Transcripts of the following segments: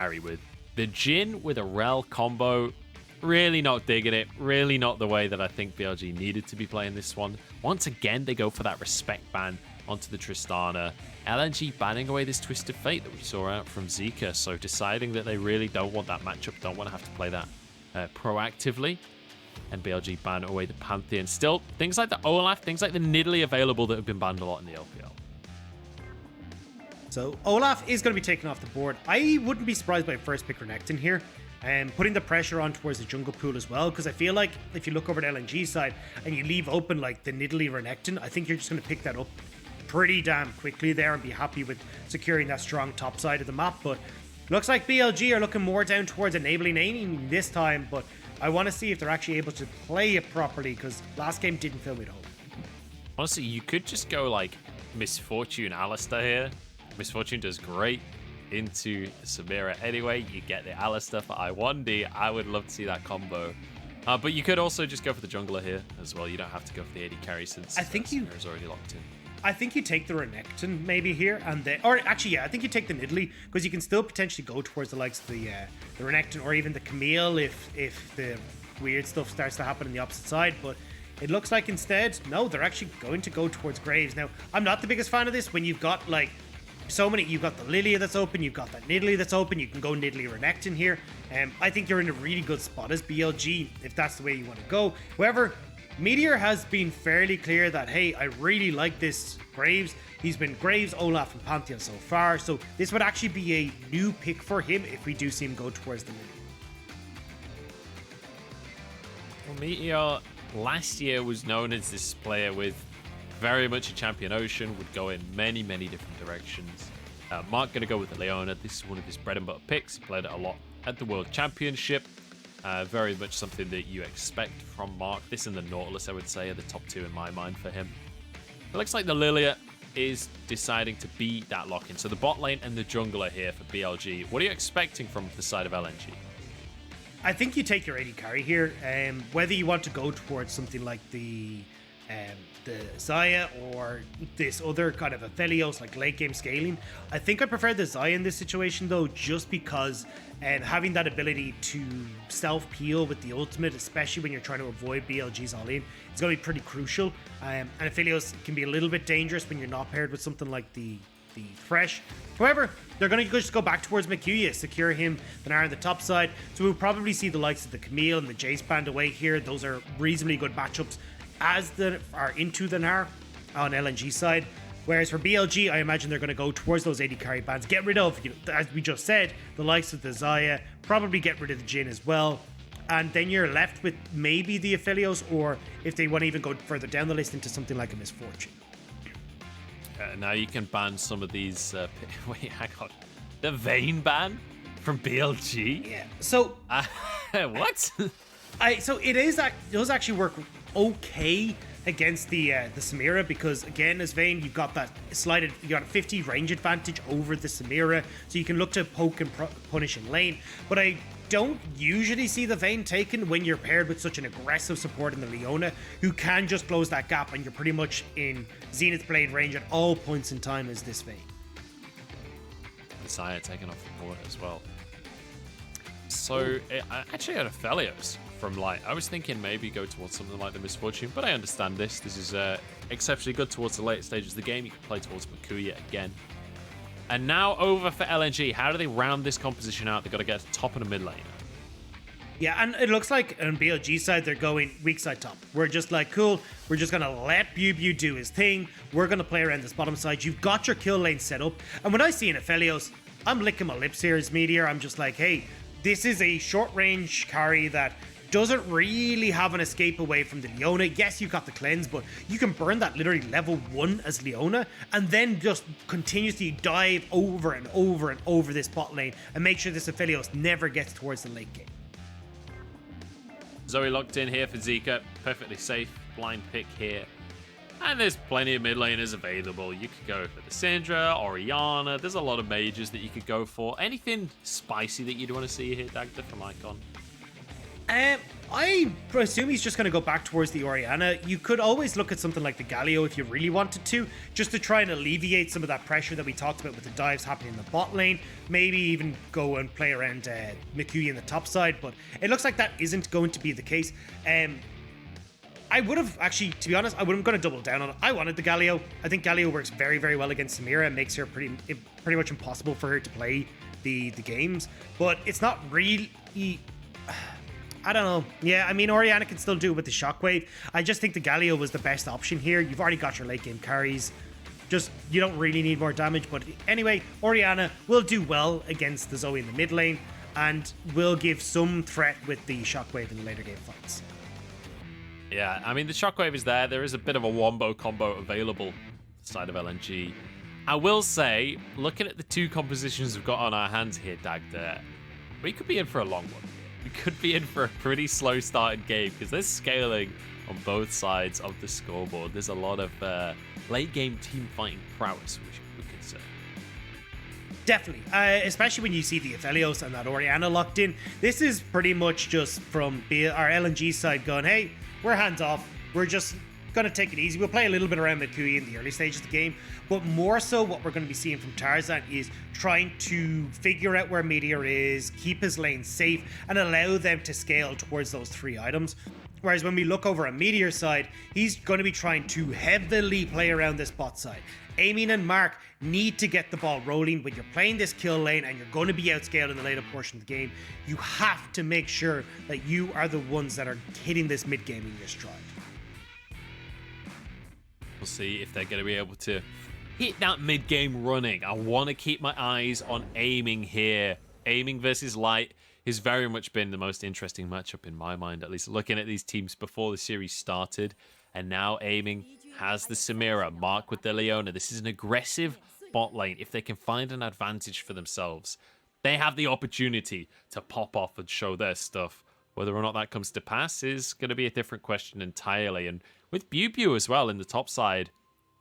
carry with. The Jhin with a Rel combo, really not digging it. Really not the way that I think BLG needed to be playing this one. Once again, they go for that respect ban onto the Tristana. LNG banning away this Twisted Fate that we saw out from Zika. So deciding that they really don't want that matchup, don't want to have to play that proactively. And BLG ban away the Pantheon. Still, things like the Olaf, things like the Nidalee available that have been banned a lot in the LPL. So Olaf is going to be taken off the board. I wouldn't be surprised by first pick Renekton here. And putting the pressure on towards the jungle pool as well, because I feel like if you look over the LNG side and you leave open like the Nidalee Renekton, I think you're just going to pick that up pretty damn quickly there and be happy with securing that strong top side of the map. But looks like BLG are looking more down towards enabling aiming this time, but I want to see if they're actually able to play it properly, because last game didn't fill me at home. Honestly, you could just go like Misfortune Alistar here. Misfortune does great into Samira anyway. You get the Alistar for I1D. I would love to see that combo. But you could also just go for the jungler here as well. You don't have to go for the AD carry since I think Samira's already locked in. I think you take the Renekton maybe here, and or actually, yeah, I think you take the Nidalee, because you can still potentially go towards the likes of the Renekton or even the Camille if the weird stuff starts to happen on the opposite side. But it looks like instead, no, they're actually going to go towards Graves. Now, I'm not the biggest fan of this when you've got like so many. You've got the Lilia that's open, you've got that Nidalee that's open. You can go Nidalee Renekton here. I think you're in a really good spot as BLG if that's the way you want to go. However, Meteor has been fairly clear that, hey, I really like this Graves. He's been Graves, Olaf, and Pantheon so far, so this would actually be a new pick for him if we do see him go towards the middle. Well, Meteor last year was known as this player with very much a champion ocean, would go in many, many different directions. Mark going to go with the Leona. This is one of his bread and butter picks. He played it a lot at the World Championship. Very much something that you expect from Mark. This and the Nautilus, I would say, are the top two in my mind for him. It looks like the Lilia is deciding to be that lock-in. So the bot lane and the jungler here for BLG. What are you expecting from the side of LNG? I think you take your AD carry here. Whether you want to go towards something like the Xayah or this other kind of Aphelios like late game scaling, I think I prefer the Xayah in this situation though, just because having that ability to self peel with the ultimate, especially when you're trying to avoid BLG's all in, it's going to be pretty crucial. And Aphelios can be a little bit dangerous when you're not paired with something like the Thresh. However, they're going to just go back towards Makuya, secure him, Dinar on the top side. So we'll probably see the likes of the Camille and the Jace band away here. Those are reasonably good matchups as are into the Dinar on LNG side. Whereas for BLG, I imagine they're going to go towards those AD carry bands, get rid of, as we just said, the likes of the Xayah, probably get rid of the Jhin as well. And then you're left with maybe the Aphelios, or if they want to even go further down the list into something like a Misfortune. Now you can ban some of these. Wait, hang on. The Vayne ban from BLG? Yeah. So. What? So it does actually work okay against the Samira, because again, as Vayne, you've got that slighted, you got a 50 range advantage over the Samira, so you can look to poke and punish in lane. But I don't usually see the Vayne taken when you're paired with such an aggressive support in the Leona, who can just close that gap, and you're pretty much in Zenith Blade range at all points in time as this Vayne. Xayah taken off the board as well. So I actually had Aphelios from light. I was thinking maybe go towards something like the Misfortune, but I understand this. This is exceptionally good towards the later stages of the game. You can play towards Makuya again. And now over for LNG. How do they round this composition out? They've got to get a top and a mid laner. Yeah, and it looks like on BLG side, they're going weak side top. We're just like, cool, we're just going to let BuBu do his thing. We're going to play around this bottom side. You've got your kill lane set up. And when I see an Aphelios, I'm licking my lips here as Meteor. I'm just like, hey, this is a short range carry that doesn't really have an escape away from the Leona. Yes, you've got the cleanse, but you can burn that literally level 1 as Leona and then just continuously dive over and over and over this bot lane and make sure this Aphelios never gets towards the late game. Zoe locked in here for Zika. Perfectly safe blind pick here. And there's plenty of mid laners available. You could go for the Syndra, Orianna. There's a lot of mages that you could go for. Anything spicy that you'd want to see here, Dagda, from Icon? I assume he's just going to go back towards the Orianna. You could always look at something like the Galio if you really wanted to, just to try and alleviate some of that pressure that we talked about with the dives happening in the bot lane. Maybe even go and play around Mikuyi in the top side, but it looks like that isn't going to be the case. I would have actually, to be honest, I wasn't going to double down on it. I wanted the Galio. I think Galio works very, very well against Samira and makes her pretty much impossible for her to play the games, but it's not really... I don't know. Yeah, I mean, Orianna can still do it with the Shockwave. I just think the Galio was the best option here. You've already got your late game carries. Just, you don't really need more damage. But anyway, Orianna will do well against the Zoe in the mid lane and will give some threat with the Shockwave in the later game fights. Yeah, I mean, the Shockwave is there. There is a bit of a wombo combo available side of LNG. I will say, looking at the two compositions we've got on our hands here, Dag, there, we could be in for a long one. We could be in for a pretty slow started game because there's scaling on both sides of the scoreboard. There's a lot of late game team fighting prowess, which we could say. Definitely, especially when you see the Aphelios and that Orianna locked in. This is pretty much just from our LNG side going, hey, we're hands off. We're just going to take it easy. We'll play a little bit around Mikuyi in the early stages of the game, but more so what we're going to be seeing from Tarzan is trying to figure out where Meteor is, keep his lane safe, and allow them to scale towards those 3 items. Whereas when we look over at Meteor's side, he's going to be trying to heavily play around this bot side. Aiming and Mark need to get the ball rolling. When you're playing this kill lane and you're going to be outscaled in the later portion of the game, you have to make sure that you are the ones that are hitting this mid game in your stride. We'll see if they're going to be able to hit that mid-game running. I want to keep my eyes on aiming here. Aiming versus Light has very much been the most interesting matchup in my mind, at least looking at these teams before the series started. And now aiming has the Samira, Mark with the Leona. This is an aggressive bot lane. If they can find an advantage for themselves, they have the opportunity to pop off and show their stuff. Whether or not that comes to pass is going to be a different question entirely. And with Bew as well in the top side,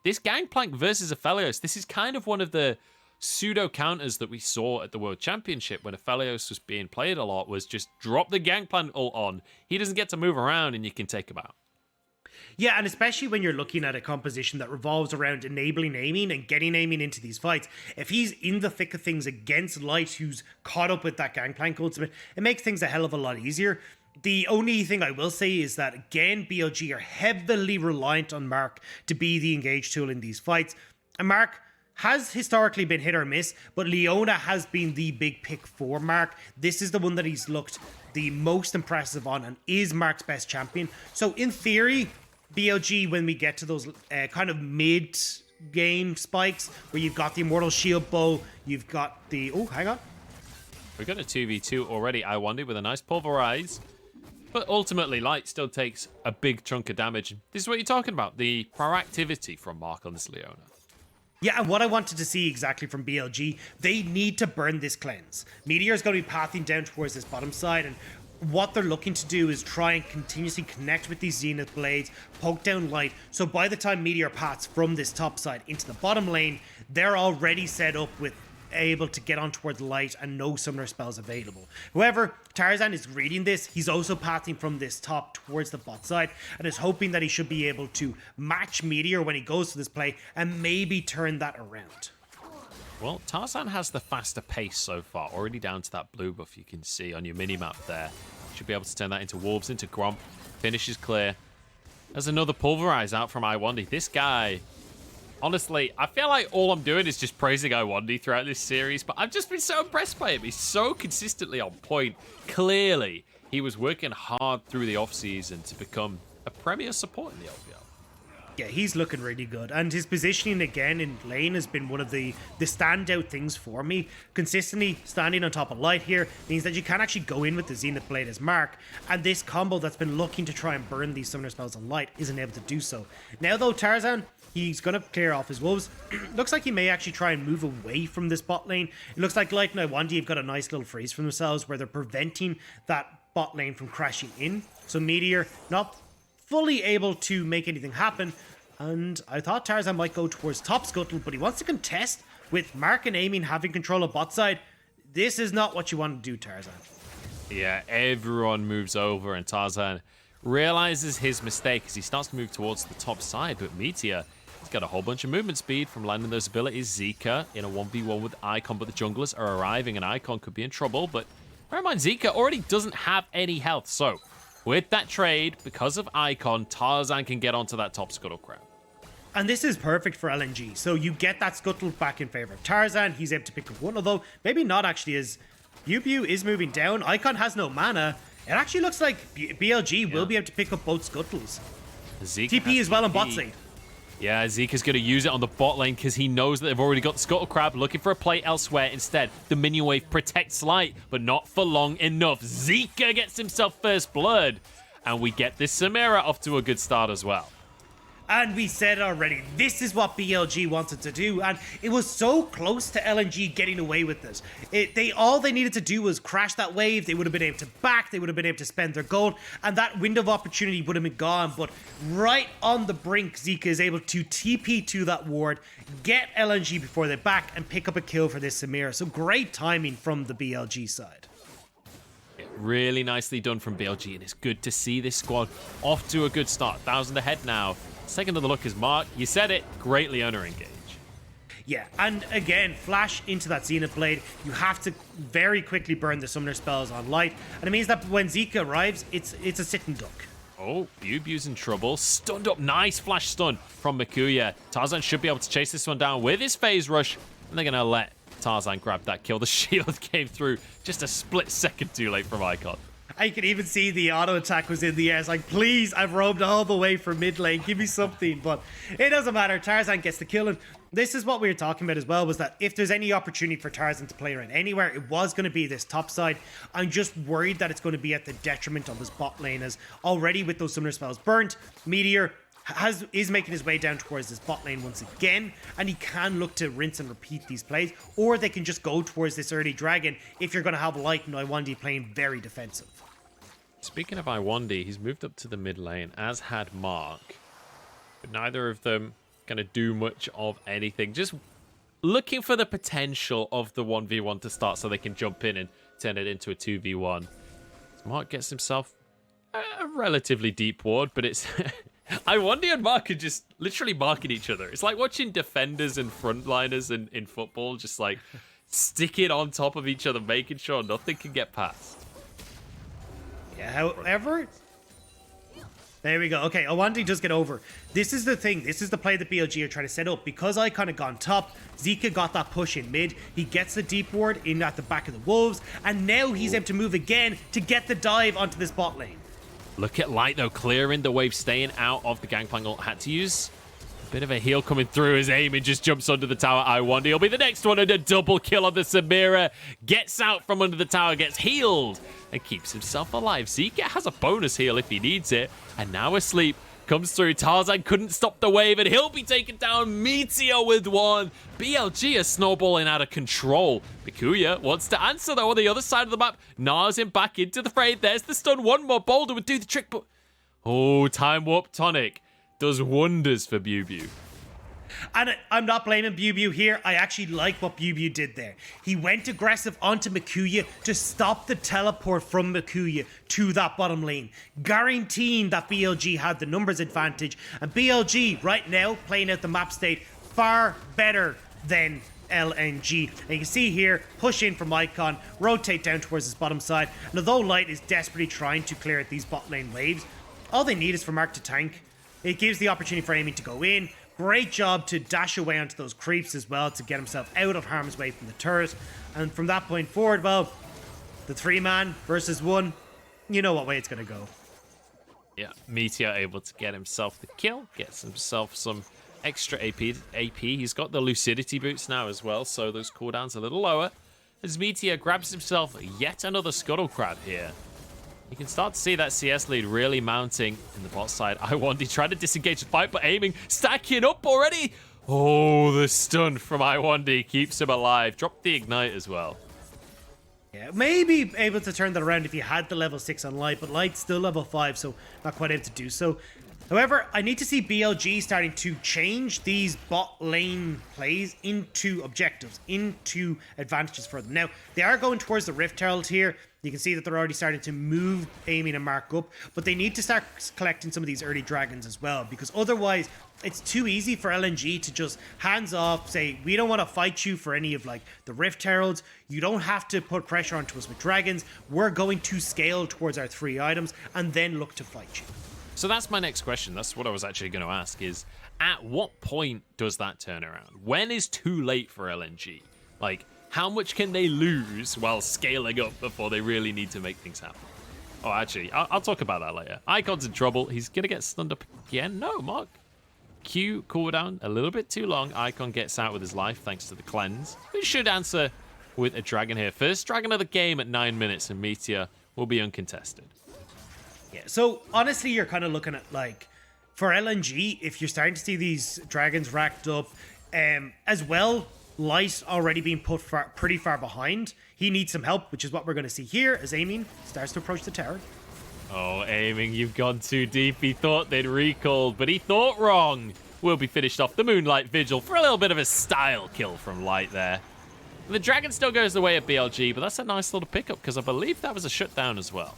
this Gangplank versus Aphelios, this is kind of one of the pseudo counters that we saw at the World Championship when Aphelios was being played a lot, was just drop the Gangplank ult on. He doesn't get to move around and you can take him out. Yeah, and especially when you're looking at a composition that revolves around enabling aiming and getting aiming into these fights. If he's in the thick of things against Light, who's caught up with that Gangplank ultimate, it makes things a hell of a lot easier. The only thing I will say is that, again, BLG are heavily reliant on Mark to be the engage tool in these fights. And Mark has historically been hit or miss, but Leona has been the big pick for Mark. This is the one that he's looked the most impressive on and is Mark's best champion. So in theory, BLG, when we get to those kind of mid-game spikes, where you've got the Immortal Shield Bow, you've got the... Oh, hang on. We've got a 2v2 already, I wonder, with a nice Pulverize. But ultimately, Light still takes a big chunk of damage. This is what you're talking about, the proactivity from Mark on this Leona. Yeah, and what I wanted to see exactly from BLG, they need to burn this cleanse. Meteor's going to be pathing down towards this bottom side, and what they're looking to do is try and continuously connect with these Zenith Blades, poke down Light, so by the time Meteor paths from this top side into the bottom lane, they're already set up with able to get on towards Light and no summoner spells available. However, Tarzan is reading this. He's also pathing from this top towards the bot side and is hoping that he should be able to match Meteor when he goes to this play and maybe turn that around. Well, Tarzan has the faster pace so far, already down to that blue buff you can see on your minimap there. Should be able to turn that into Wolves, into Gromp. Finish is clear. There's another Pulverize out from Iwandi. This guy, honestly, I feel like all I'm doing is just praising Iwandi throughout this series, but I've just been so impressed by him. He's so consistently on point. Clearly, he was working hard through the offseason to become a premier support in the LPL. Yeah, he's looking really good. And his positioning again in lane has been one of the standout things for me. Consistently standing on top of Light here means that you can actually go in with the Zenith Blade as Mark. And this combo that's been looking to try and burn these summoner spells on Light isn't able to do so. Now though, Tarzan, he's going to clear off his wolves. Looks like he may actually try and move away from this bot lane. It looks like Light and Iwandi have got a nice little freeze for themselves where they're preventing that bot lane from crashing in. So Meteor not fully able to make anything happen, and I thought Tarzan might go towards top scuttle, but he wants to contest with Mark and Aiming having control of bot side. This is not what you want to do, Tarzan. Yeah, everyone moves over, and Tarzan realizes his mistake as he starts to move towards the top side. But Meteor, he's got a whole bunch of movement speed from landing those abilities. Zika in a 1v1 with Icon, but the junglers are arriving, and Icon could be in trouble. But bear in mind, Zika already doesn't have any health. So with that trade, because of Icon, Tarzan can get onto that top Scuttle Crab. And this is perfect for LNG. So you get that Scuttle back in favor of Tarzan. He's able to pick up one, although maybe not actually, as BuBu is moving down. Icon has no mana. It actually looks like BLG will be able to pick up both Scuttles. Zeke TP as well on bot side. Yeah, Zeke is going to use it on the bot lane because he knows that they've already got the Scuttle Crab looking for a play elsewhere. Instead, the minion wave protects Light, but not for long enough. Zika gets himself first blood, and we get this Samira off to a good start as well. And we said already, this is what BLG wanted to do, and it was so close to LNG getting away with this. All they needed to do was crash that wave. They would have been able to back, they would have been able to spend their gold, and that window of opportunity would have been gone. But right on the brink, Zika is able to TP to that ward, get LNG before they back, and pick up a kill for this Samira. So great timing from the BLG side. Really nicely done from BLG, and it's good to see this squad off to a good start. 1,000 ahead now. Second to the look is Mark. You said it, great Leona engage. Yeah, and again, flash into that Zenith Blade. You have to very quickly burn the summoner spells on Light, and it means that when Zika arrives, it's a sitting duck. Oh, BuBu's in trouble. Stunned up. Nice flash stun from Makuya. Tarzan should be able to chase this one down with his phase rush, and they're going to let Tarzan grab that kill. The shield came through just a split second too late from Icon. I could even see the auto attack was in the air. It's like, please, I've roamed all the way from mid lane. Give me something. But it doesn't matter. Tarzan gets the kill. And this is what we were talking about as well, was that if there's any opportunity for Tarzan to play around anywhere, it was going to be this top side. I'm just worried that it's going to be at the detriment of his bot lane, as already with those summoner spells burnt, Meteor is making his way down towards this bot lane once again, and he can look to rinse and repeat these plays, or they can just go towards this early dragon if you're going to have Light and Iwandi playing very defensive. Speaking of Iwandi, he's moved up to the mid lane, as had Mark. But neither of them going to do much of anything. Just looking for the potential of the 1v1 to start so they can jump in and turn it into a 2v1. Mark gets himself a relatively deep ward, but it's... Iwandi and Mark are just literally marking each other. It's like watching defenders and frontliners in football just like sticking on top of each other, making sure nothing can get past. Yeah, however, there we go. Okay, Iwandi does get over. This is the thing. This is the play that BLG are trying to set up. Because I kind of gone top, Zika got that push in mid. He gets the deep ward in at the back of the Wolves, and now he's able to move again to get the dive onto this bot lane. Look at Light, though, clearing the wave, staying out of the Gangplank ult. Had to use a bit of a heal coming through. His aim and just jumps under the tower. Iwandi will be the next one, and a double kill on the Samira. Gets out from under the tower, gets healed, and keeps himself alive. Zika has a bonus heal if he needs it. And now asleep. Comes through. Tarzan couldn't stop the wave, and he'll be taken down. Meteor with one. BLG is snowballing out of control. Bikuya wants to answer, though, on the other side of the map. Nars him back into the fray. There's the stun. One more boulder would do the trick, but... Oh, Time Warp Tonic does wonders for BuBu. And I'm not blaming BuBu here. I actually like what BuBu did there. He went aggressive onto Makuya to stop the teleport from Makuya to that bottom lane, guaranteeing that BLG had the numbers advantage. And BLG right now playing out the map state far better than LNG. And you can see here, push in from Icon, rotate down towards his bottom side. And although Light is desperately trying to clear out these bot lane waves, all they need is for Mark to tank. It gives the opportunity for Amy to go in. Great job to dash away onto those creeps as well to get himself out of harm's way from the turret. And from that point forward, well, the 3-man versus 1, you know what way it's going to go. Yeah, Meteor able to get himself the kill, gets himself some extra AP. He's got the Lucidity boots now as well, so those cooldowns a little lower. As Meteor grabs himself yet another Scuttle Crab here. You can start to see that CS lead really mounting in the bot side. Iwandi trying to disengage the fight, but aiming, stacking up already. Oh, the stun from Iwandi keeps him alive. Dropped the ignite as well. Yeah, maybe able to turn that around if he had the level 6 on Light, but Light's still level 5, so not quite able to do so. However, I need to see BLG starting to change these bot lane plays into objectives, into advantages for them. Now, they are going towards the Rift Herald here. You can see that they're already starting to move aiming and mark up, but they need to start collecting some of these early dragons as well, because otherwise it's too easy for LNG to just hands off, say, we don't want to fight you for any of like the Rift Heralds. You don't have to put pressure onto us with dragons. We're going to scale towards our 3 items and then look to fight you. So that's my next question. That's what I was actually going to ask is, at what point does that turn around? When is too late for LNG? Like, how much can they lose while scaling up before they really need to make things happen? Oh, actually, I'll talk about that later. Icon's in trouble. He's going to get stunned up again. No, Mark. Q cooldown a little bit too long. Icon gets out with his life thanks to the cleanse. We should answer with a dragon here. First dragon of the game at 9 minutes, and Meteor will be uncontested. Yeah, so honestly, you're kind of looking at like, for LNG, if you're starting to see these dragons racked up, as well, Light already being put pretty far behind. He needs some help, which is what we're going to see here as Aiming starts to approach the tower. Oh, Aiming, you've gone too deep. He thought they'd recalled, but he thought wrong. Will be finished off the Moonlight Vigil for a little bit of a style kill from Light there. The dragon still goes the way of BLG, but that's a nice little pickup because I believe that was a shutdown as well.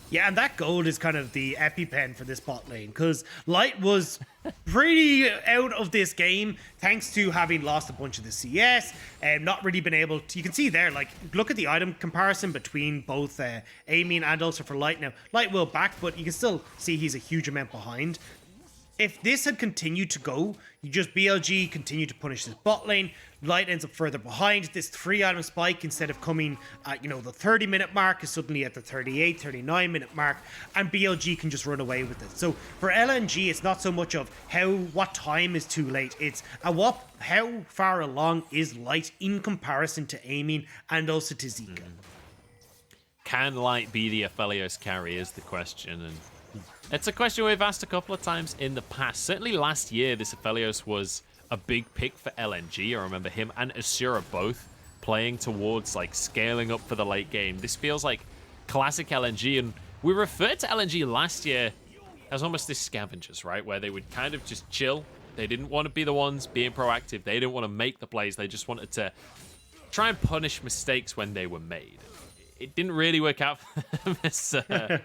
Yeah, and that gold is kind of the EpiPen for this bot lane, because Light was pretty out of this game thanks to having lost a bunch of the CS and not really been able to. You can see there, like, look at the item comparison between both Aiming and also for Light. Now, Light will back, but you can still see he's a huge amount behind. If this had continued to go, you just BLG continue to punish this bot lane. Light ends up further behind. This 3-item spike, instead of coming at, the 30-minute mark, is suddenly at the 38, 39-minute mark, and BLG can just run away with it. So for LNG, it's not so much of what time is too late. It's how far along is Light in comparison to Aiming and also to Zika. Can Light be the Aphelios carry is the question, and it's a question we've asked a couple of times in the past. Certainly last year, this Aphelios was a big pick for LNG. I remember him and Asura both playing towards like scaling up for the late game. This feels like classic LNG, and we referred to LNG last year as almost this scavengers, right? Where they would kind of just chill. They didn't want to be the ones being proactive. They didn't want to make the plays. They just wanted to try and punish mistakes when they were made. It didn't really work out for them. It's a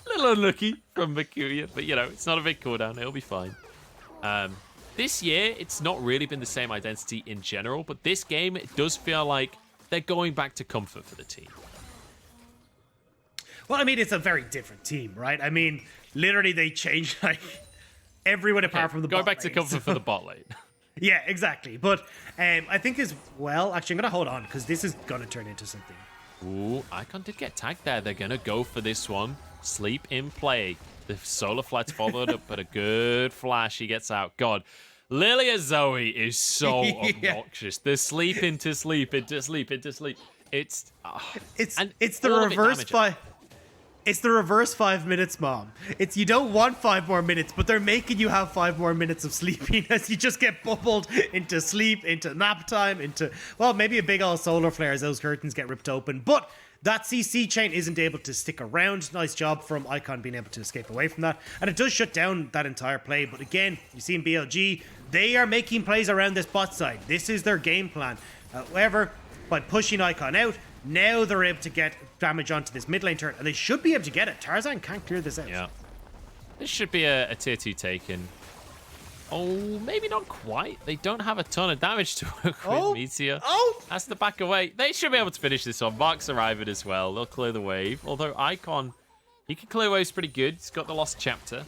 little unlucky from Mercuria, but it's not a big cooldown. It'll be fine. This year, it's not really been the same identity in general, but this game, it does feel like they're going back to comfort for the team. Well, I mean, it's a very different team, right? I mean, literally they changed like everyone apart from the bot lane. Go back to comfort for the bot lane. Yeah, exactly. But I think as well, actually, I'm going to hold on because this is going to turn into something. Ooh, Icon did get tagged there. They're going to go for this one. Sleep in play. The solar flat's followed up, but a good flash. He gets out. God, Lilia Zoe is so obnoxious. The sleep into sleep into sleep into sleep. It's the reverse five. It's the reverse 5 minutes, Mom. It's you don't want 5 more minutes, but they're making you have 5 more minutes of sleeping as you just get bubbled into sleep, into nap time, into, well, maybe a big old solar flare as those curtains get ripped open. But that CC chain isn't able to stick around. Nice job from Icon being able to escape away from that. And it does shut down that entire play. But again, you see in BLG, they are making plays around this bot side. This is their game plan. However, by pushing Icon out, now they're able to get damage onto this mid lane turret, and they should be able to get it. Tarzan can't clear this out. Yeah. This should be a tier 2 taken. Oh, maybe not quite. They don't have a ton of damage to work with, Meteor. Has to back away. They should be able to finish this one. Mark's arriving as well. They'll clear the wave. Although Icon, he can clear waves pretty good. He's got the lost chapter.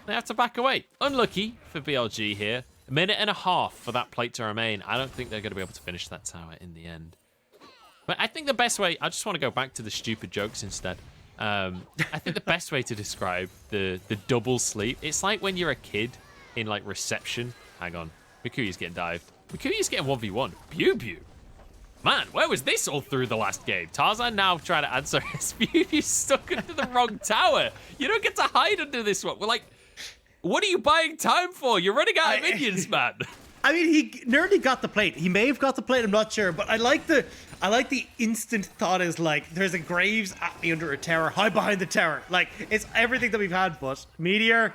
They have to back away. Unlucky for BLG here. A minute and a half for that plate to remain. I don't think they're going to be able to finish that tower in the end. But I think the best way, I just want to go back to the stupid jokes instead. I think the best way to describe the double sleep, it's like when you're a kid in like reception. Hang on, Mikuya's getting dived. Mikuya's getting 1v1. Pew. Man, where was this all through the last game? Tarzan now trying to answer his Pew's stuck into the wrong tower. You don't get to hide under this one. We're like, what are you buying time for? You're running out of minions, man. I mean, he nearly got the plate. He may have got the plate, I'm not sure, but I like the instant thought is like, there's a Graves at me under a tower, hide behind the tower. Like, it's everything that we've had, but Meteor,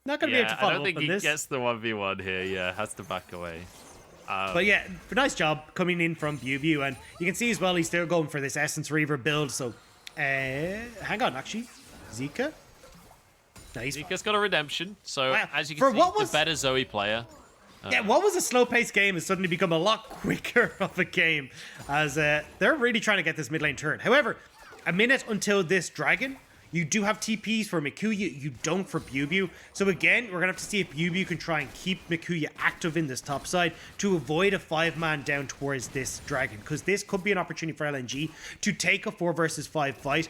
Not going to be able to follow I don't up think on he this. gets the 1v1 here. Yeah, has to back away. But yeah, nice job coming in from BU. And you can see as well, he's still going for this Essence Reaver build. So, hang on, actually. Zika? No, Zika's got a redemption. So, as you For can see, what was- the better Zoe player. Yeah, what was a slow-paced game has suddenly become a lot quicker of a game, as they're really trying to get this mid lane turn. However, a minute until this dragon, you do have TPs for Mikuya, you don't for Bubu. So again, we're going to have to see if Bubu can try and keep Mikuya active in this top side to avoid a 5-man down towards this dragon, because this could be an opportunity for LNG to take a 4 versus 5 fight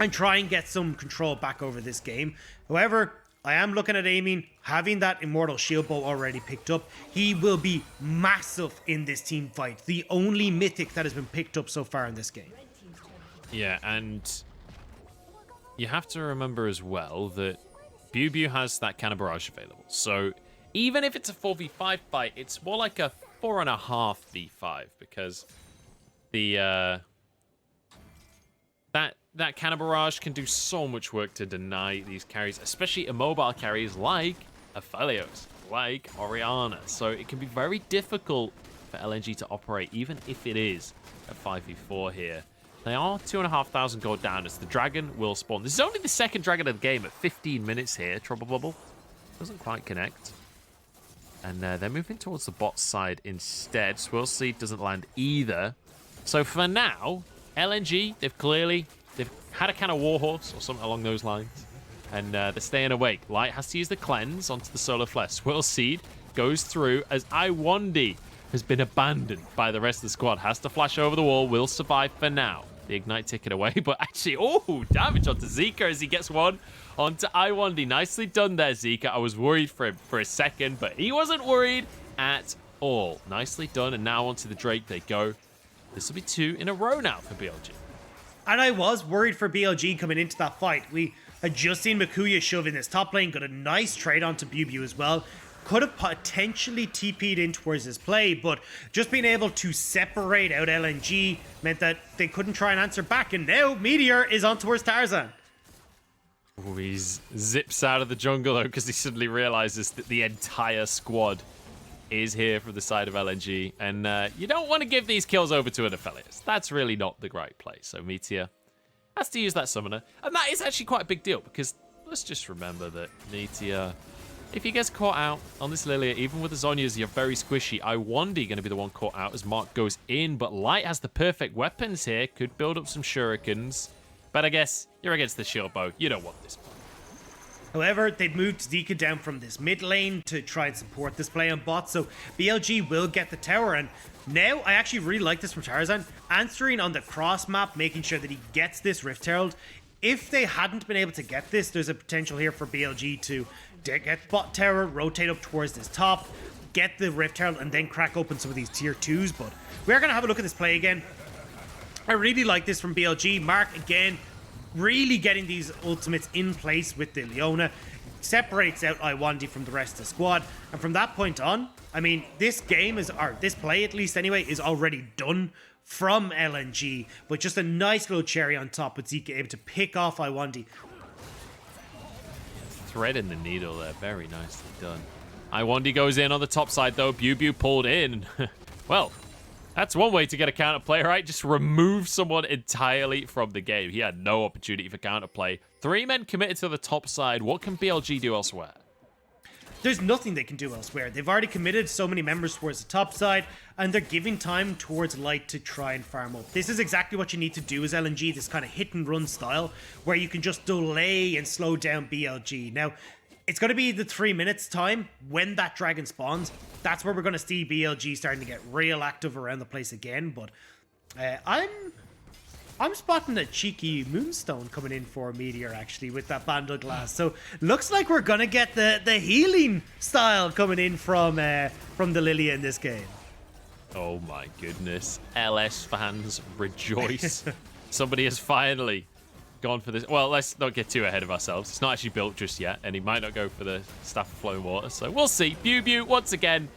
and try and get some control back over this game. However, I am looking at aiming, having that Immortal Shield Bow already picked up. He will be massive in this team fight. The only mythic that has been picked up so far in this game. Yeah, and you have to remember as well that Bubu has that kind of barrage available. So even if it's a 4v5 fight, it's more like a 4.5 v5, because the that kind of barrage can do so much work to deny these carries, especially immobile carries like Aphelios, like Orianna. So it can be very difficult for LNG to operate, even if it is a 5v4 here. They are 2,500 gold down as the dragon will spawn. This is only the second dragon of the game at 15 minutes here. Trouble Bubble doesn't quite connect. And they're moving towards the bot side instead. Swirl Seed doesn't land either. So for now, LNG, they've had a kind of warhorse or something along those lines. And they're staying awake. Light has to use the cleanse onto the Solar Flare. Swirl Seed goes through as Iwandi has been abandoned by the rest of the squad. Has to flash over the wall. Will survive for now. The Ignite ticket away, but actually, oh, damage onto Zika as he gets one onto Iwandi. Nicely done there, Zika. I was worried for him for a second, but he wasn't worried at all. Nicely done, and now onto the Drake they go. This will be 2 in a row now for BLG. And I was worried for BLG coming into that fight. We had just seen Mikuya shove in this top lane, got a nice trade onto Bubu as well. Could have potentially TP'd in towards his play, but just being able to separate out LNG meant that they couldn't try and answer back. And now Meteor is on towards Tarzan. Ooh, he zips out of the jungle though, because he suddenly realizes that the entire squad is here from the side of LNG. And you don't want to give these kills over to an Aphelios. That's really not the right play. So Meteor has to use that summoner. And that is actually quite a big deal, because let's just remember that Meteor, if he gets caught out on this Lilia, even with the Zhonya's, you're very squishy. Iwandi going to be the one caught out as Mark goes in, but Light has the perfect weapons here. Could build up some shurikens. But I guess you're against the shield bow. You don't want this. However, they've moved Zika down from this mid lane to try and support this play on bot, so BLG will get the tower. And now, I actually really like this from Tarzan, answering on the cross map, making sure that he gets this Rift Herald. If they hadn't been able to get this, there's a potential here for BLG to get bot tower, rotate up towards this top, get the Rift Herald, and then crack open some of these tier 2s. But we're going to have a look at this play again. I really like this from BLG. Mark, again, really getting these ultimates in place with the Leona. Separates out Iwandi from the rest of the squad. And from that point on, I mean, this game is, or this play at least anyway, is already done from LNG. But just a nice little cherry on top with Zika able to pick off Iwandi. Thread in the needle there. Very nicely done. Iwandi goes in on the top side though. Bubu pulled in. Well, that's one way to get a counterplay, right? Just remove someone entirely from the game. He had no opportunity for counterplay. 3 men committed to the top side. What can BLG do elsewhere? There's nothing they can do elsewhere. They've already committed so many members towards the top side, and they're giving time towards Light to try and farm up. This is exactly what you need to do as LNG, this kind of hit and run style, where you can just delay and slow down BLG. Now, it's going to be the 3 minutes time when that dragon spawns. That's where we're going to see BLG starting to get real active around the place again. But I'm spotting a cheeky Moonstone coming in for Meteor, actually, with that Bandle Glass. So looks like we're going to get the healing style coming in from the Lilia in this game. Oh my goodness. LS fans rejoice. Somebody has finally gone for this. Well, let's not get too ahead of ourselves. It's not actually built just yet, and he might not go for the Staff of Flowing Water. So we'll see. Bubu, once again,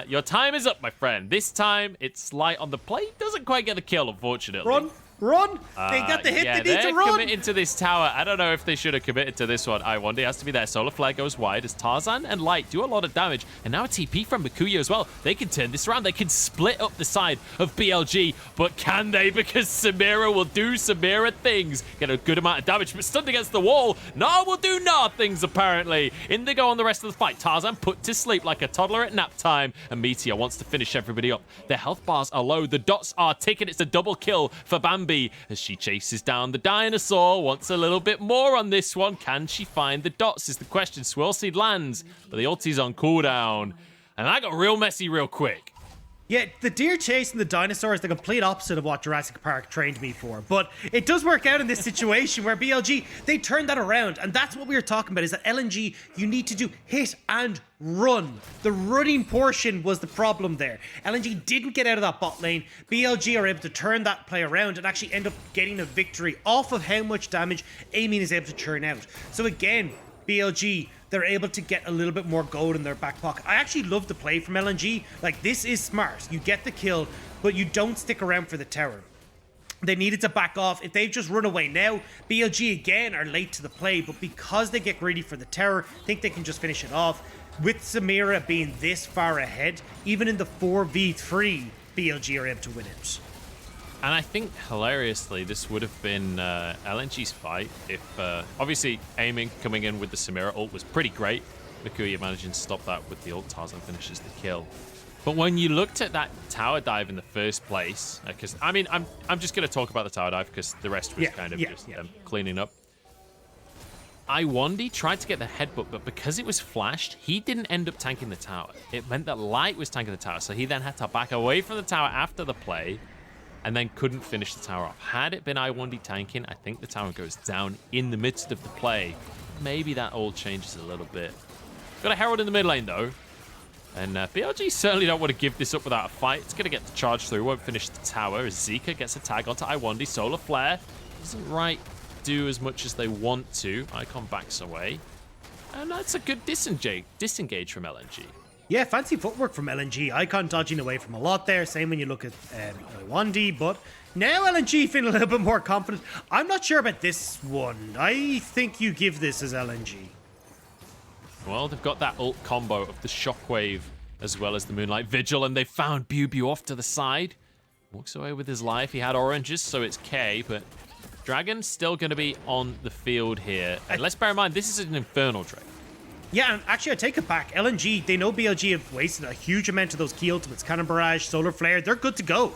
your time is up, my friend. This time, it's Light on the plate. Doesn't quite get the kill, unfortunately. Run. Run! They got the hit, yeah, they need to run! They're committing to this tower. I don't know if they should have committed to this one. Iwandi has to be there. Solar Flare goes wide as Tarzan and Light do a lot of damage. And now a TP from Mikuya as well. They can turn this around. They can split up the side of BLG. But can they? Because Samira will do Samira things. Get a good amount of damage, but stunned against the wall. Nah will do nah things, apparently. In they go on the rest of the fight. Tarzan put to sleep like a toddler at nap time. And Meteor wants to finish everybody up. Their health bars are low. The dots are ticking. It's a double kill for Bambi as she chases down the dinosaur. Wants a little bit more on this one. Can she find the dots is the question. Swirl Seed lands, but the ulti's on cooldown. And that got real messy real quick. Yeah, the deer chasing the dinosaur is the complete opposite of what Jurassic Park trained me for. But it does work out in this situation where BLG, they turned that around. And that's what we were talking about, is that LNG, you need to do hit and run. The running portion was the problem there. LNG didn't get out of that bot lane. BLG are able to turn that play around and actually end up getting a victory off of how much damage Aiming is able to churn out. So again, BLG, they're able to get a little bit more gold in their back pocket. I actually love the play from LNG. Like, this is smart. You get the kill, but you don't stick around for the tower. They needed to back off. If they've just run away now, BLG again are late to the play, but because they get greedy for the tower, think they can just finish it off. With Samira being this far ahead, even in the 4v3, BLG are able to win it. And I think, hilariously, this would have been LNG's fight if, obviously, Aiming coming in with the Samira ult was pretty great. Mikuya managing to stop that with the ult. Tarzan finishes the kill. But when you looked at that tower dive in the first place, because, I mean, I'm just going to talk about the tower dive because the rest was just them cleaning up. Iwandi tried to get the headbutt, but because it was flashed, he didn't end up tanking the tower. It meant that Light was tanking the tower, so he then had to back away from the tower after the play, and then couldn't finish the tower off. Had it been Iwandi tanking, I think the tower goes down in the midst of the play. Maybe that all changes a little bit. Got a Herald in the mid lane, though. And BLG certainly don't want to give this up without a fight. It's going to get the charge through. Won't finish the tower as Zika gets a tag onto Iwandi. Solar Flare doesn't do as much as they want to. Icon backs away. And that's a good disengage from LNG. Yeah, fancy footwork from LNG. Icon dodging away from a lot there. Same when you look at Iwandi, but now LNG feeling a little bit more confident. I'm not sure about this one. I think you give this as LNG. Well, they've got that ult combo of the Shockwave as well as the Moonlight Vigil, and they found Bubu off to the side. Walks away with his life. He had oranges, so it's K, but Dragon's still going to be on the field here. And let's bear in mind, this is an Infernal Dragon. Yeah, and actually, I take it back. LNG, they know BLG have wasted a huge amount of those key ultimates. Cannon Barrage, Solar Flare, they're good to go.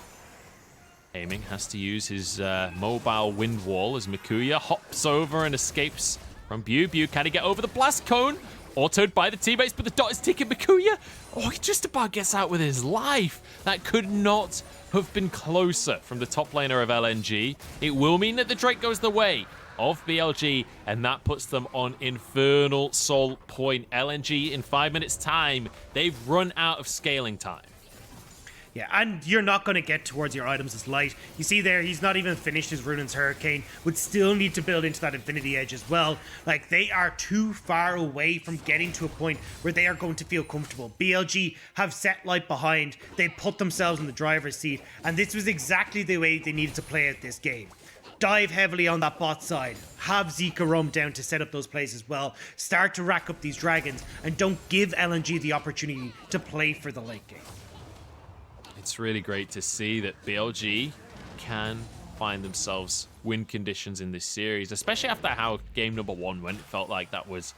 Aiming has to use his mobile wind wall as Mikuya hops over and escapes from Bubu. Can he get over the blast cone? Autoed by the teammates, but the dot is ticking. Mikuya, he just about gets out with his life. That could not have been closer from the top laner of LNG. It will mean that the Drake goes the way of BLG, and that puts them on Infernal Soul point. LNG, in 5 minutes' time, they've run out of scaling time. Yeah, and you're not going to get towards your items as Light. You see there, he's not even finished his Runaan's Hurricane. Would still need to build into that Infinity Edge as well. Like, they are too far away from getting to a point where they are going to feel comfortable. BLG have set Light behind. They put themselves in the driver's seat. And this was exactly the way they needed to play out this game. Dive heavily on that bot side. Have Zika roam down to set up those plays as well. Start to rack up these dragons. And don't give LNG the opportunity to play for the late game. It's really great to see that BLG can find themselves win conditions in this series, especially after how game number 1 went. It felt like it was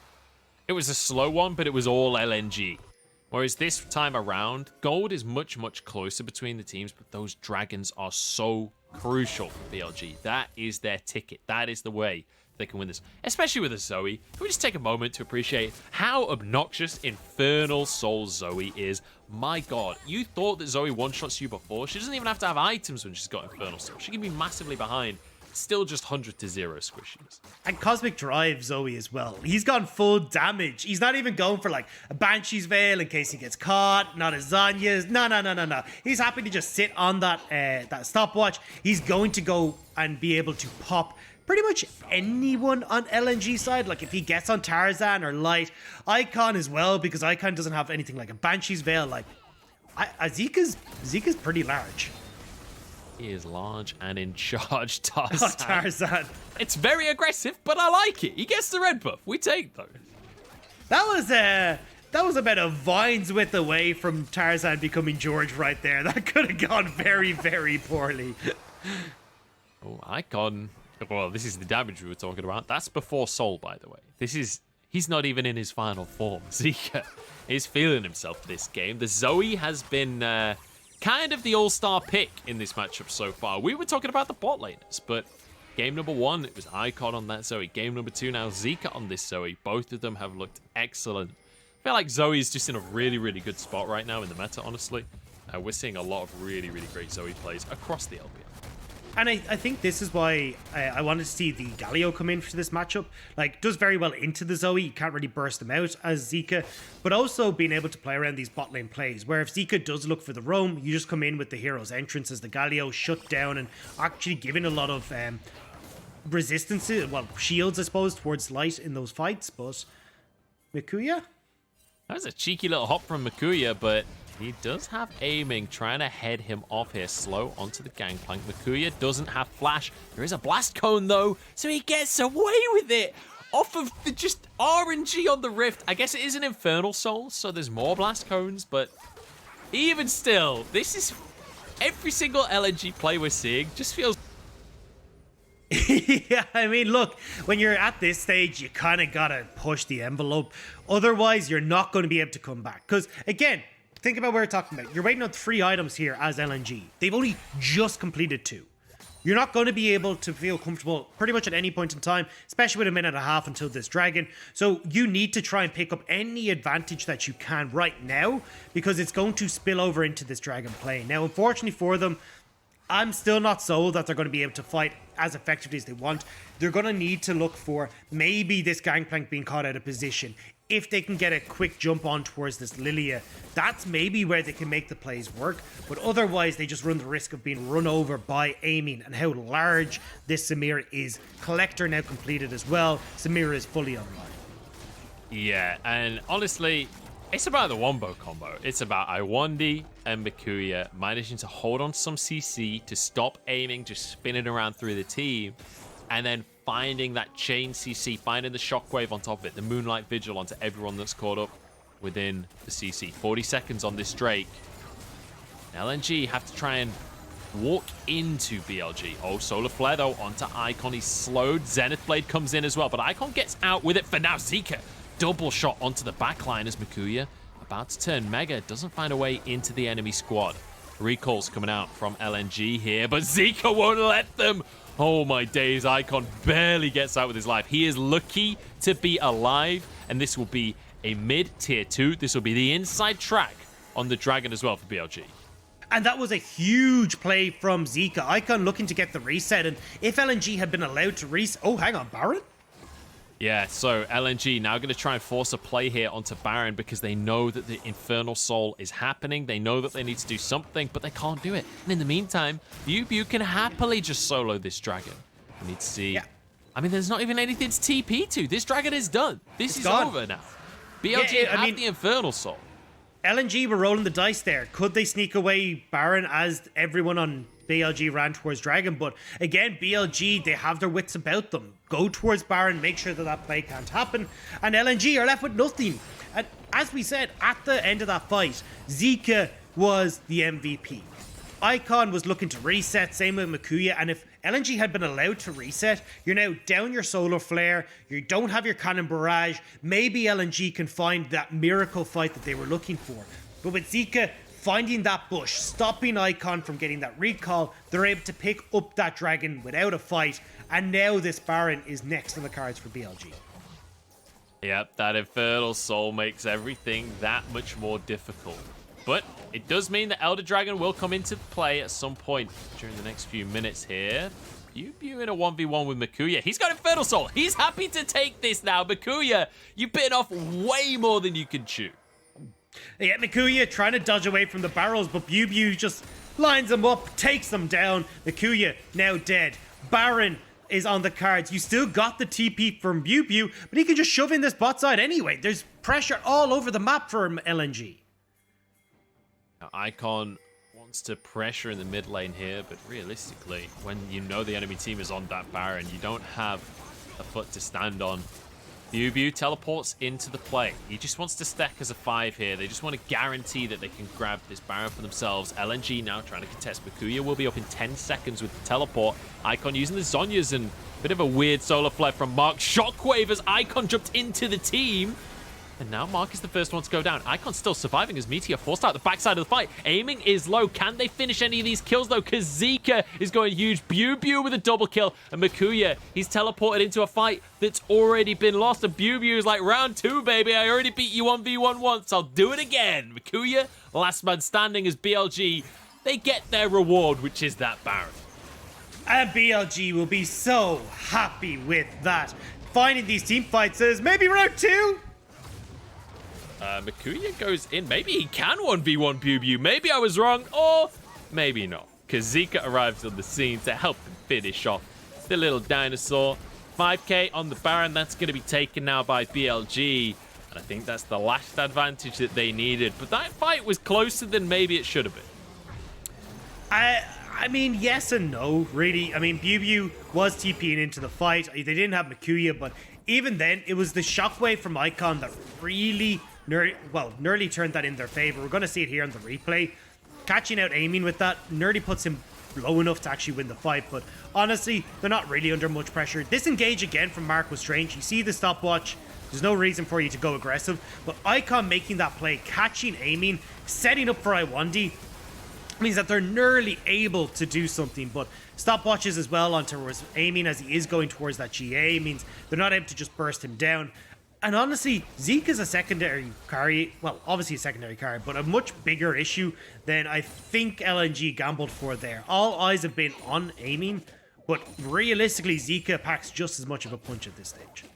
a slow one, but it was all LNG. Whereas this time around, gold is much, much closer between the teams, but those dragons are so crucial for BLG. That is their ticket. That is the way they can win this, especially with a Zoe. Can we just take a moment to appreciate how obnoxious Infernal Soul Zoe is? My God, you thought that Zoe one-shots you before. She doesn't even have to have items when she's got Infernal Soul. She can be massively behind. Still just 100 to 0 squishies. And Cosmic Drive Zoe as well. He's gone full damage. He's not even going for like a Banshee's Veil in case he gets caught. Not a Zanya's. No. He's happy to just sit on that stopwatch. He's going to go and be able to pop pretty much anyone on LNG side. Like if he gets on Tarzan or Light, Icon as well, because Icon doesn't have anything like a Banshee's Veil. Like Zika's pretty large. He is large and in charge, Tarzan. Oh, Tarzan. It's very aggressive, but I like it. He gets the red buff. We take those. That was about a vine's width away from Tarzan becoming George right there. That could have gone very, very poorly. Oh, Icon. Well, this is the damage we were talking about. That's before Soul, by the way. He's not even in his final form. Zika is feeling himself this game. The Zoe has been kind of the all-star pick in this matchup so far. We were talking about the bot laners, but game number 1, it was Icon on that Zoe. Game number 2, now Zika on this Zoe. Both of them have looked excellent. I feel like Zoe is just in a really, really good spot right now in the meta, honestly. We're seeing a lot of really, really great Zoe plays across the LPL. And I think this is why I wanted to see the Galio come in for this matchup. Like, does very well into the Zoe. You can't really burst them out as Zika. But also being able to play around these bot lane plays, where if Zika does look for the roam, you just come in with the hero's entrance as the Galio, shut down, and actually giving a lot of resistance, well, shields, I suppose, towards light in those fights. But Mikuya? That was a cheeky little hop from Mikuya, but he does have aiming, trying to head him off here slow onto the gangplank. Mikuya doesn't have flash. There is a blast cone, though, so he gets away with it off of the just RNG on the Rift. I guess it is an Infernal Soul, so there's more blast cones, but even still, this is every single LNG play we're seeing just feels... Yeah, I mean, look, when you're at this stage, you kind of got to push the envelope. Otherwise, you're not going to be able to come back. Because, again, think about what we're talking about. You're waiting on 3 items here as LNG. They've only just completed 2. You're not going to be able to feel comfortable pretty much at any point in time, especially with a minute and a half until this dragon. So you need to try and pick up any advantage that you can right now, because it's going to spill over into this dragon play. Now, unfortunately for them, I'm still not sold that they're going to be able to fight as effectively as they want. They're going to need to look for maybe this gangplank being caught out of position. If they can get a quick jump on towards this Lilia, that's maybe where they can make the plays work. But otherwise, they just run the risk of being run over by aiming and how large this Samira is. Collector now completed as well. Samira is fully online. Yeah, and honestly, it's about the wombo combo. It's about Iwandi and Mikuya managing to hold on some CC to stop aiming, just spinning around through the team, and then finding that chain CC, finding the shockwave on top of it, the Moonlight Vigil onto everyone that's caught up within the CC. 40 seconds on this Drake. LNG have to try and walk into BLG. Oh, Solar Flare though onto Icon. He's slowed. Zenith Blade comes in as well, but Icon gets out with it for now. Zika, double shot onto the backline as Mikuya about to turn Mega. Doesn't find a way into the enemy squad. Recalls coming out from LNG here, but Zika won't let them. Oh my days, Icon barely gets out with his life. He is lucky to be alive, and this will be a mid-tier 2. This will be the inside track on the Dragon as well for BLG. And that was a huge play from Zika. Icon looking to get the reset, and if LNG had been allowed to reset... Oh, hang on, Baron? Yeah, so LNG now going to try and force a play here onto Baron because they know that the Infernal Soul is happening. They know that they need to do something, but they can't do it. And in the meantime, BU can happily just solo this dragon. We need to see... Yeah. I mean, there's not even anything to TP to. This dragon is done. This is over now. BLG have the Infernal Soul. LNG were rolling the dice there. Could they sneak away Baron as everyone on BLG ran towards Dragon? But again, BLG, they have their wits about them. Go towards Baron, make sure that that play can't happen. And LNG are left with nothing. And as we said, at the end of that fight, Zika was the MVP. Icon was looking to reset, same with Mikuya, and if LNG had been allowed to reset, you're now down your Solar Flare, you don't have your Cannon Barrage, maybe LNG can find that miracle fight that they were looking for. But with Zika finding that bush, stopping Icon from getting that recall, they're able to pick up that dragon without a fight, and now this Baron is next on the cards for BLG. Yep, that Infernal Soul makes everything that much more difficult. But it does mean that Elder Dragon will come into play at some point during the next few minutes here. BU in a 1v1 with Mikuya. He's got Infernal Soul. He's happy to take this now. Mikuya, you've bitten off way more than you can chew. Yeah, Mikuya trying to dodge away from the barrels, but BU just lines him up, takes them down. Mikuya now dead. Baron is on the cards. You still got the TP from BU, but he can just shove in this bot side anyway. There's pressure all over the map for LNG. Icon wants to pressure in the mid lane here, but realistically, when you know the enemy team is on that Baron, you don't have a foot to stand on. BLG teleports into the play. He just wants to stack as a 5 here. They just want to guarantee that they can grab this Baron for themselves. LNG now trying to contest. Makuya will be up in 10 seconds with the teleport. Icon using the Zhonya's and bit of a weird solar flare from Mark. Shockwave as Icon jumped into the team. And now Mark is the first one to go down. Icon's still surviving as Meteor forced out the backside of the fight. Aiming is low. Can they finish any of these kills, though? Kazika is going huge. BLG with a double kill. And Makuya, he's teleported into a fight that's already been lost. And BLG is like, round 2, baby. I already beat you 1v1 once. I'll do it again. Makuya, last man standing as BLG. They get their reward, which is that Baron. And BLG will be so happy with that. Finding these team fights is maybe round 2. Makuya goes in. Maybe he can 1v1 BLG. Maybe I was wrong, or maybe not. Kazika arrives on the scene to help him finish off the little dinosaur. 5k on the Baron. That's going to be taken now by BLG. And I think that's the last advantage that they needed. But that fight was closer than maybe it should have been. I mean, yes and no, really. I mean, BLG was TPing into the fight. They didn't have Makuya, but even then, it was the shockwave from Icon that really nearly turned that in their favor. We're going to see it here on the replay. Catching out aiming with that nearly puts him low enough to actually win the fight, but honestly, they're not really under much pressure. Disengage again from Mark was strange. You see the stopwatch. There's no reason for you to go aggressive, but Icon making that play, catching aiming, setting up for Iwandi, means that they're nearly able to do something, but stopwatches as well on towards aiming as he is going towards that GA means they're not able to just burst him down. And honestly, Zeke is a secondary carry, well, obviously a secondary carry, but a much bigger issue than I think LNG gambled for there. All eyes have been on aiming, but realistically, Zika packs just as much of a punch at this stage.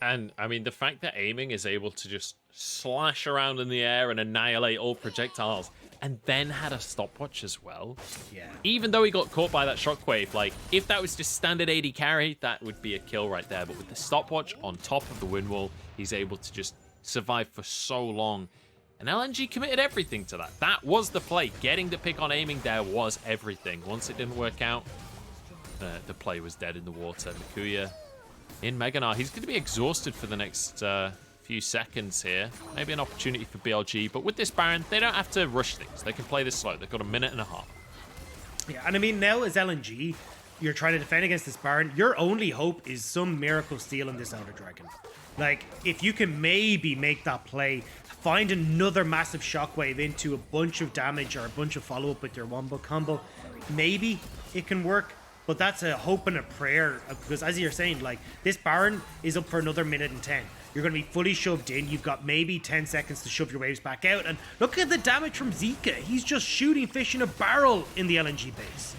And, I mean, the fact that aiming is able to just slash around in the air and annihilate all projectiles, and then had a stopwatch as well. Yeah. Even though he got caught by that shockwave, like, if that was just standard AD carry, that would be a kill right there. But with the stopwatch on top of the wind wall, he's able to just survive for so long. And LNG committed everything to that. That was the play. Getting the pick on aiming there was everything. Once it didn't work out, the play was dead in the water. Makuya in Meganar. He's going to be exhausted for the next few seconds here. Maybe an opportunity for BLG, but with this Baron, they don't have to rush things. They can play this slow. They've got a minute and a half. Yeah, and I mean, now as LNG, you're trying to defend against this Baron. Your only hope is some miracle steal in this Elder Dragon. Like, if you can maybe make that play, find another massive shockwave into a bunch of damage or a bunch of follow-up with your wombo combo, maybe it can work. But that's a hope and a prayer, because as you're saying, like, this Baron is up for another minute and 10. You're going to be fully shoved in. You've got maybe 10 seconds to shove your waves back out. And look at the damage from Zika. He's just shooting fish in a barrel in the LNG base.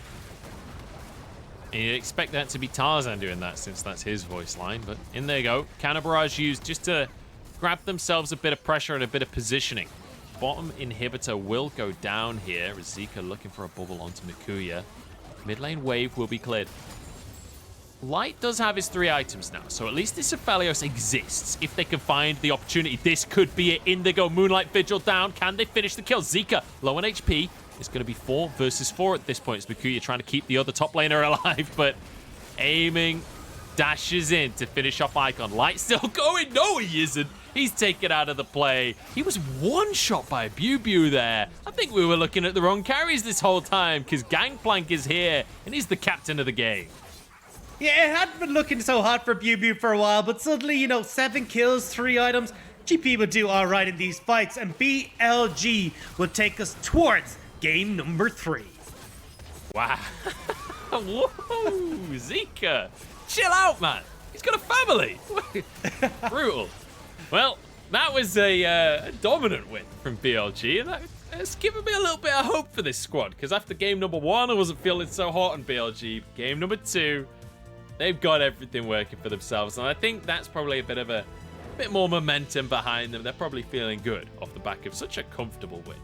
And you'd expect that to be Tarzan doing that, since that's his voice line. But in there you go. Counter barrage used just to grab themselves a bit of pressure and a bit of positioning. Bottom inhibitor will go down here as Zika looking for a bubble onto Makuya. Mid lane wave will be cleared. Light does have his 3 items now, so at least this Aphelios exists. If they can find the opportunity, this could be it. Indigo, Moonlight Vigil down. Can they finish the kill? Zika, low on HP. It's going to be 4 versus 4 at this point. It's Makuya trying to keep the other top laner alive, but aiming, dashes in to finish off Icon. Light still going. No, he isn't. He's taken out of the play. He was one shot by BLG there. I think we were looking at the wrong carries this whole time, because Gangplank is here, and he's the captain of the game. Yeah, it hadn't been looking so hot for BLG for a while, but suddenly, you know, 7 kills, 3 items. GP would do all right in these fights, and BLG would take us towards game number 3. Wow. Whoa, Zika. Chill out, man. He's got a family. Brutal. Well, that was a dominant win from BLG, and that's given me a little bit of hope for this squad, because after game number 1, I wasn't feeling so hot on BLG. Game number 2, they've got everything working for themselves, and I think that's probably a bit more momentum behind them. They're probably feeling good off the back of such a comfortable win.